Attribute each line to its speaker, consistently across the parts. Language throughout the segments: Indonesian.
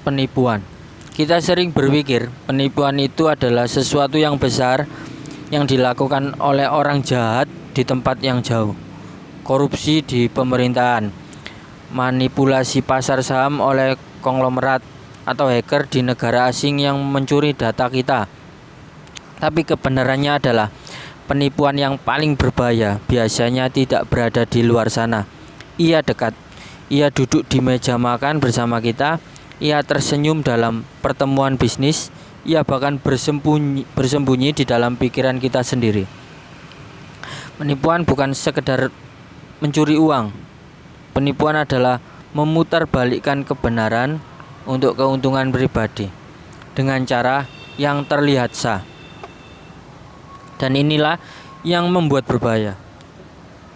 Speaker 1: Penipuan. Kita sering berpikir penipuan itu adalah sesuatu yang besar yang dilakukan oleh orang jahat di tempat yang jauh. Korupsi di pemerintahan, manipulasi pasar saham oleh konglomerat, atau hacker di negara asing yang mencuri data kita. Tapi kebenarannya adalah penipuan yang paling berbahaya biasanya tidak berada di luar sana. Ia dekat. Ia duduk di meja makan bersama kita. Ia tersenyum dalam pertemuan bisnis. Ia bahkan bersembunyi di dalam pikiran kita sendiri. Penipuan bukan sekedar mencuri uang. Penipuan adalah memutarbalikkan kebenaran untuk keuntungan pribadi dengan cara yang terlihat sah. Dan inilah yang membuat berbahaya.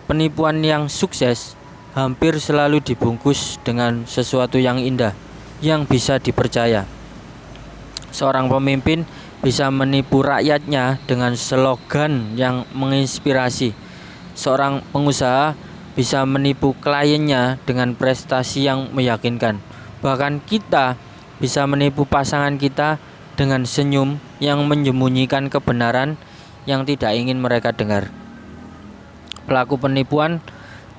Speaker 1: Penipuan yang sukses hampir selalu dibungkus dengan sesuatu yang indah yang bisa dipercaya. Seorang pemimpin bisa menipu rakyatnya dengan slogan yang menginspirasi. Seorang pengusaha bisa menipu kliennya dengan prestasi yang meyakinkan. Bahkan kita bisa menipu pasangan kita dengan senyum yang menyembunyikan kebenaran yang tidak ingin mereka dengar. Pelaku penipuan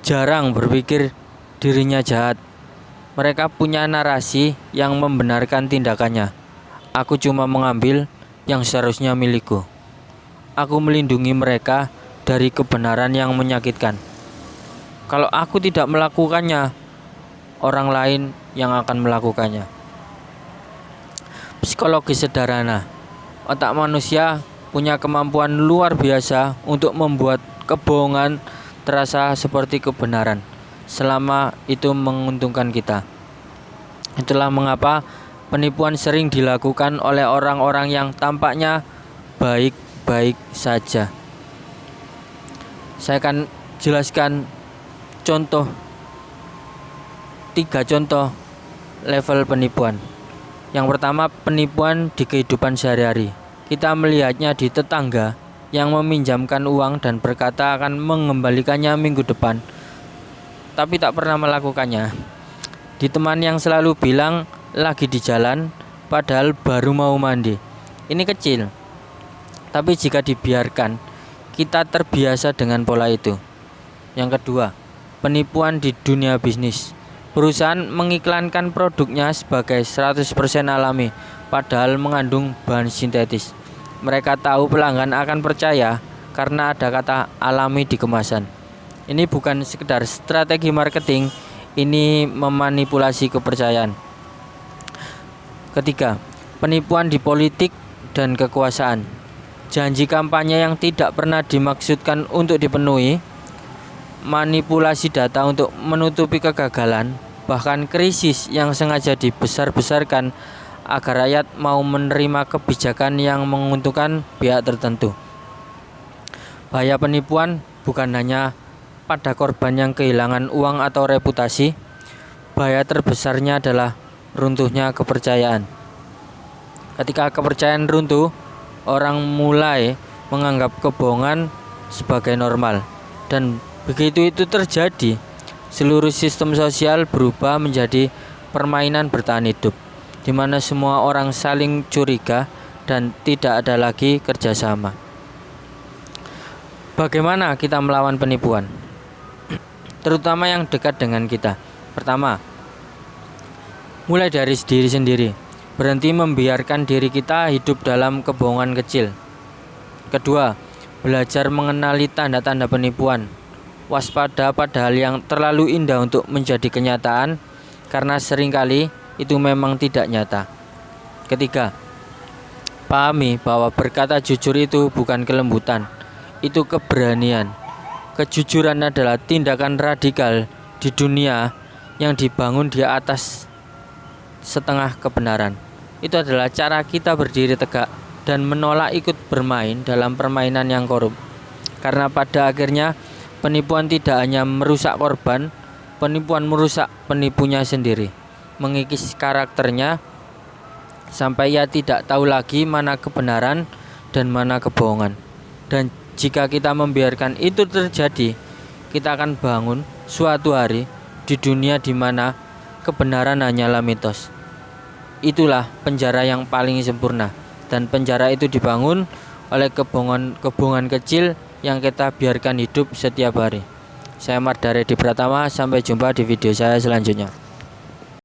Speaker 1: jarang berpikir dirinya jahat. Mereka punya narasi yang membenarkan tindakannya. Aku cuma mengambil yang seharusnya milikku. Aku melindungi mereka dari kebenaran yang menyakitkan. Kalau aku tidak melakukannya, orang lain yang akan melakukannya. Psikologi sederhana. Otak manusia punya kemampuan luar biasa untuk membuat kebohongan terasa seperti kebenaran, selama itu menguntungkan kita. Itulah mengapa penipuan sering dilakukan oleh orang-orang yang tampaknya baik-baik saja. Saya akan jelaskan 3 contoh level penipuan. Yang pertama, penipuan di kehidupan sehari-hari. Kita melihatnya di tetangga yang meminjamkan uang dan berkata akan mengembalikannya minggu depan, tapi tak pernah melakukannya. Di teman yang selalu bilang lagi di jalan, padahal baru mau mandi. Ini kecil, tapi jika dibiarkan, kita terbiasa dengan pola itu. Yang kedua, penipuan di dunia bisnis. Perusahaan mengiklankan produknya sebagai 100% alami, padahal mengandung bahan sintetis. Mereka tahu pelanggan akan percaya karena ada kata alami di kemasan. Ini bukan sekedar strategi marketing, ini memanipulasi kepercayaan. Ketiga, penipuan di politik dan kekuasaan. Janji kampanye yang tidak pernah dimaksudkan untuk dipenuhi, manipulasi data untuk menutupi kegagalan, bahkan krisis yang sengaja dibesar-besarkan agar rakyat mau menerima kebijakan yang menguntungkan pihak tertentu. Bahaya penipuan bukan hanya pada korban yang kehilangan uang atau reputasi. Bahaya terbesarnya adalah runtuhnya kepercayaan. Ketika kepercayaan runtuh, orang mulai menganggap kebohongan sebagai normal. Dan begitu itu terjadi, seluruh sistem sosial berubah menjadi permainan bertahan hidup, di mana semua orang saling curiga dan tidak ada lagi kerjasama. Bagaimana kita melawan penipuan? Terutama yang dekat dengan kita. Pertama, mulai dari diri sendiri. Berhenti membiarkan diri kita hidup dalam kebohongan kecil. Kedua, belajar mengenali tanda-tanda penipuan. Waspada pada hal yang terlalu indah untuk menjadi kenyataan, karena seringkali itu memang tidak nyata. Ketiga, pahami bahwa berkata jujur itu bukan kelembutan, itu keberanian. Kejujuran adalah tindakan radikal di dunia yang dibangun di atas setengah kebenaran. Itu adalah cara kita berdiri tegak dan menolak ikut bermain dalam permainan yang korup. Karena pada akhirnya penipuan tidak hanya merusak korban, penipuan merusak penipunya sendiri, mengikis karakternya sampai ia tidak tahu lagi mana kebenaran dan mana kebohongan. Dan jika kita membiarkan itu terjadi, kita akan bangun suatu hari di dunia di mana kebenaran hanyalah mitos. itulah penjara yang paling sempurna. Dan penjara itu dibangun oleh kebohongan kecil yang kita biarkan hidup setiap hari. Saya Mardare di Pratama, sampai jumpa di video saya selanjutnya.